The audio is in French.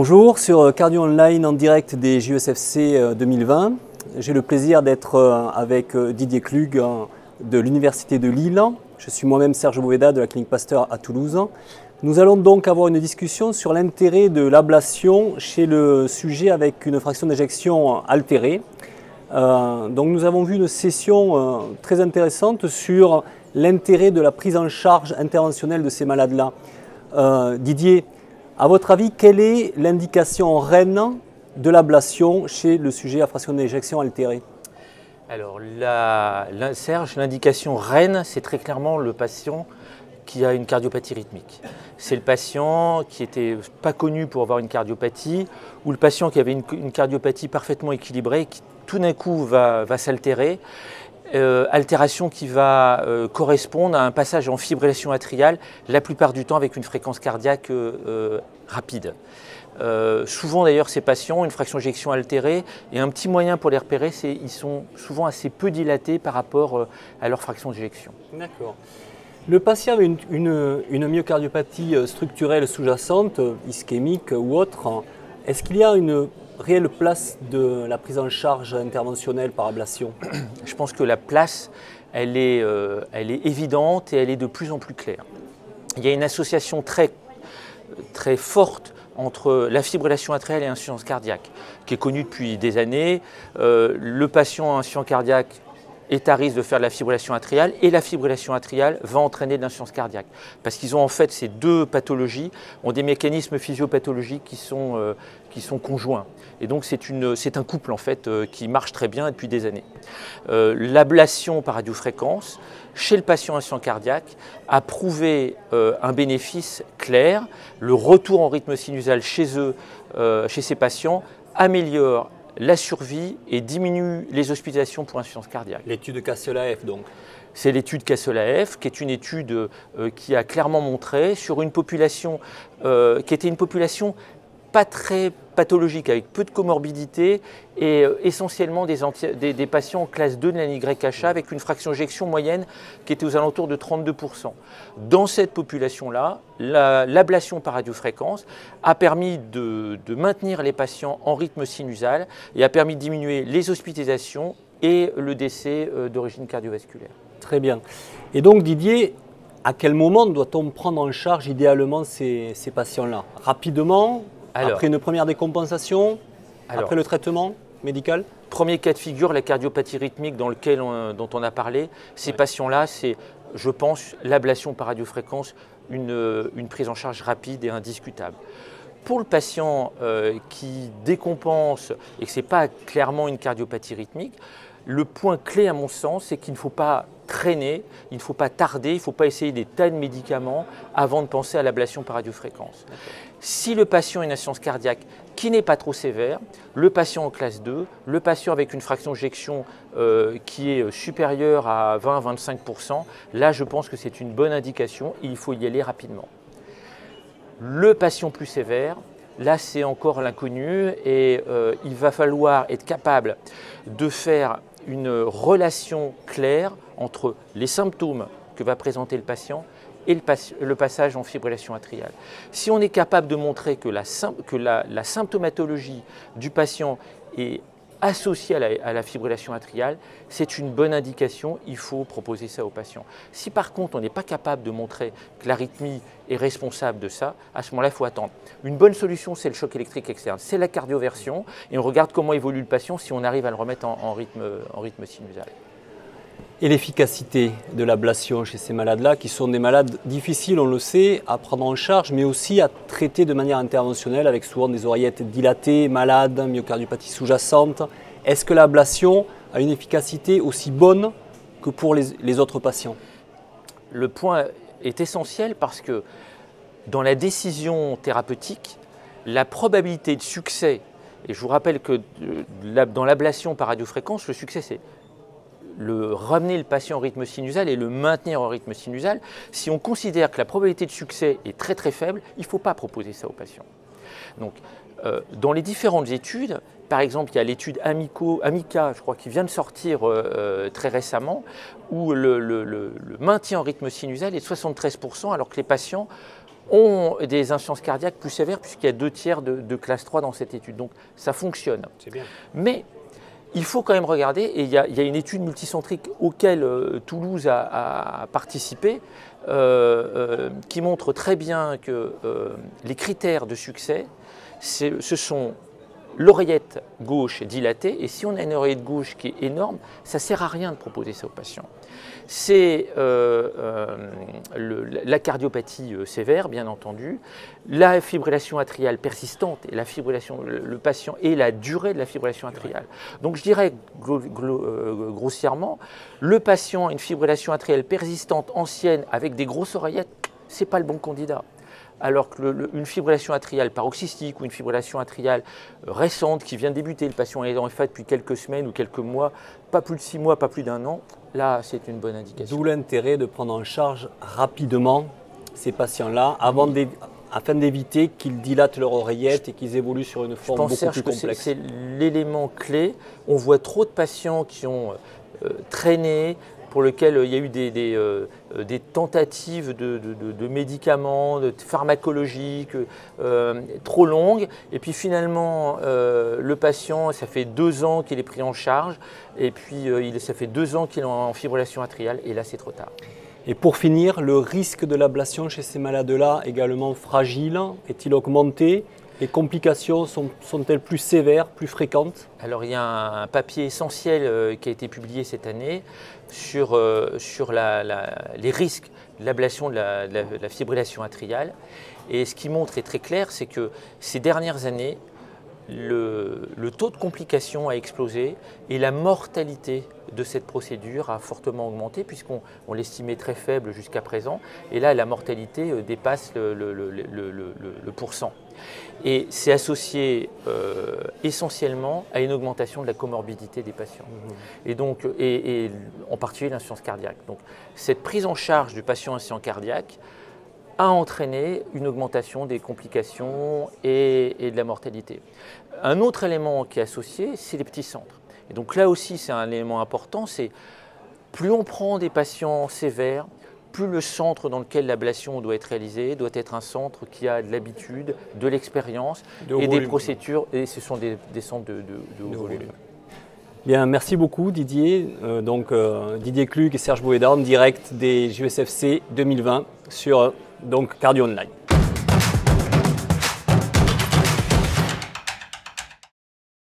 Bonjour, sur Cardio Online en direct des JESFC 2020. J'ai le plaisir d'être avec Didier Klug de l'Université de Lille. Je suis moi-même Serge Boveda de la clinique Pasteur à Toulouse. Nous allons donc avoir une discussion sur l'intérêt de l'ablation chez le sujet avec une fraction d'éjection altérée. Donc nous avons vu une session très intéressante sur l'intérêt de la prise en charge interventionnelle de ces malades-là. Didier, à votre avis, quelle est l'indication reine de l'ablation chez le sujet à fraction d'éjection altérée? Alors, Serge, l'indication reine, c'est très clairement le patient qui a une cardiopathie rythmique. C'est le patient qui n'était pas connu pour avoir une cardiopathie, ou le patient qui avait une cardiopathie parfaitement équilibrée, qui tout d'un coup va s'altérer. Altération qui va correspondre à un passage en fibrillation atriale, la plupart du temps avec une fréquence cardiaque rapide. Souvent d'ailleurs ces patients ont une fraction d'éjection altérée et un petit moyen pour les repérer, c'est qu'ils sont souvent assez peu dilatés par rapport à leur fraction d'éjection. D'accord. Le patient avait une myocardiopathie structurelle sous-jacente, ischémique ou autre. Est-ce qu'il y a une réelle place de la prise en charge interventionnelle par ablation? Je pense que la place, elle est évidente et elle est de plus en plus claire. Il y a une association très forte entre la fibrillation atriale et l'insuffisance cardiaque, qui est connue depuis des années. Le patient à insuffisance cardiaque est à risque de faire de la fibrillation atriale et la fibrillation atriale va entraîner de l'insuffisance cardiaque. Parce qu'ils ont en fait ces deux pathologies, ont des mécanismes physiopathologiques qui sont conjoints. Et donc c'est un couple en fait qui marche très bien depuis des années. L'ablation par radiofréquence chez le patient insuffisant cardiaque a prouvé un bénéfice clair. Le retour en rythme sinusal chez eux, chez ces patients, améliore la survie et diminue les hospitalisations pour insuffisance cardiaque. L'étude Castle-AF donc. C'est l'étude Castle-AF, qui est une étude qui a clairement montré sur une population qui était une population pas très pathologique, avec peu de comorbidité et essentiellement des patients en classe 2 de la NYHA avec une fraction d'éjection moyenne qui était aux alentours de 32%. Dans cette population-là, l'ablation par radiofréquence a permis de maintenir les patients en rythme sinusal et a permis de diminuer les hospitalisations et le décès d'origine cardiovasculaire. Très bien. Et donc Didier, à quel moment doit-on prendre en charge idéalement ces patients-là? Rapidement? Après une première décompensation, après le traitement médical? Premier cas de figure, la cardiopathie rythmique dont on a parlé. Ces patients-là, c'est, je pense, l'ablation par radiofréquence, une prise en charge rapide et indiscutable. Pour le patient qui décompense et que ce n'est pas clairement une cardiopathie rythmique, le point clé à mon sens, c'est qu'il ne faut pas traîner, il ne faut pas tarder, il ne faut pas essayer des tas de médicaments avant de penser à l'ablation par radiofréquence. Si le patient a une insuffisance cardiaque qui n'est pas trop sévère, le patient en classe 2, le patient avec une fraction d'éjection qui est supérieure à 20-25%, là je pense que c'est une bonne indication et il faut y aller rapidement. Le patient plus sévère, là c'est encore l'inconnu et il va falloir être capable de faire une relation claire entre les symptômes que va présenter le patient et le passage en fibrillation atriale. Si on est capable de montrer que la symptomatologie du patient est associée à la fibrillation atriale, c'est une bonne indication, il faut proposer ça au patient. Si par contre on n'est pas capable de montrer que l'arythmie est responsable de ça, à ce moment-là il faut attendre. Une bonne solution c'est le choc électrique externe, c'est la cardioversion et on regarde comment évolue le patient si on arrive à le remettre en rythme sinusal. Et l'efficacité de l'ablation chez ces malades-là, qui sont des malades difficiles, on le sait, à prendre en charge, mais aussi à traiter de manière interventionnelle, avec souvent des oreillettes dilatées, malades, myocardiopathie sous-jacente. Est-ce que l'ablation a une efficacité aussi bonne que pour les autres patients? Le point est essentiel parce que dans la décision thérapeutique, la probabilité de succès, et je vous rappelle que dans l'ablation par radiofréquence, le succès c'est ramener le patient au rythme sinusal et le maintenir au rythme sinusal. Si on considère que la probabilité de succès est très très faible, il ne faut pas proposer ça aux patients. Donc, dans les différentes études, par exemple, il y a l'étude Amica, je crois, qui vient de sortir très récemment, où le maintien en rythme sinusal est de 73%, alors que les patients ont des insuffisances cardiaques plus sévères puisqu'il y a 2/3 de classe 3 dans cette étude. Donc ça fonctionne. C'est bien. Mais il faut quand même regarder, et il y a une étude multicentrique auquel Toulouse a participé, qui montre très bien que les critères de succès, ce sont l'oreillette gauche dilatée, et si on a une oreillette gauche qui est énorme, ça ne sert à rien de proposer ça aux patients. C'est la cardiopathie sévère, bien entendu, la fibrillation atriale persistante, et la fibrillation, le patient, et la durée de la fibrillation atriale. Donc je dirais grossièrement, le patient a une fibrillation atriale persistante ancienne avec des grosses oreillettes, ce n'est pas le bon candidat. Alors qu'une fibrillation atriale paroxystique ou une fibrillation atriale récente qui vient de débuter, le patient est en FA depuis quelques semaines ou quelques mois, pas plus de 6 mois, pas plus d'1 an, là c'est une bonne indication. D'où l'intérêt de prendre en charge rapidement ces patients-là afin d'éviter qu'ils dilatent leur oreillette et qu'ils évoluent sur une forme beaucoup plus complexe. C'est l'élément clé. On voit trop de patients qui ont traîné, pour lequel il y a eu des tentatives de médicaments, de pharmacologiques trop longues. Et puis finalement, le patient, ça fait 2 ans qu'il est pris en charge. Et puis ça fait 2 ans qu'il est en fibrillation atriale. Et là, c'est trop tard. Et pour finir, le risque de l'ablation chez ces malades-là, également fragile, est-il augmenté? Les complications sont-elles plus sévères, plus fréquentes? Alors il y a un papier essentiel qui a été publié cette année sur les risques de l'ablation de la fibrillation atriale. Et ce qui montre est très clair, c'est que ces dernières années, le taux de complications a explosé et la mortalité de cette procédure a fortement augmenté puisqu'on l'estimait très faible jusqu'à présent. Et là, la mortalité dépasse le pourcent. Et c'est associé essentiellement à une augmentation de la comorbidité des patients. Et donc, et en particulier l'insuffisance cardiaque. Donc, cette prise en charge du patient insuffisant cardiaque a entraîné une augmentation des complications et de la mortalité. Un autre élément qui est associé, c'est les petits centres. Et donc là aussi, c'est un élément important, c'est plus on prend des patients sévères, plus le centre dans lequel l'ablation doit être réalisée doit être un centre qui a de l'habitude, de l'expérience et des procédures, et ce sont des centres de haut volume. Bien, merci beaucoup Didier. Didier Klug et Serge Bouéda en direct des JUSFC 2020 sur Cardio Online.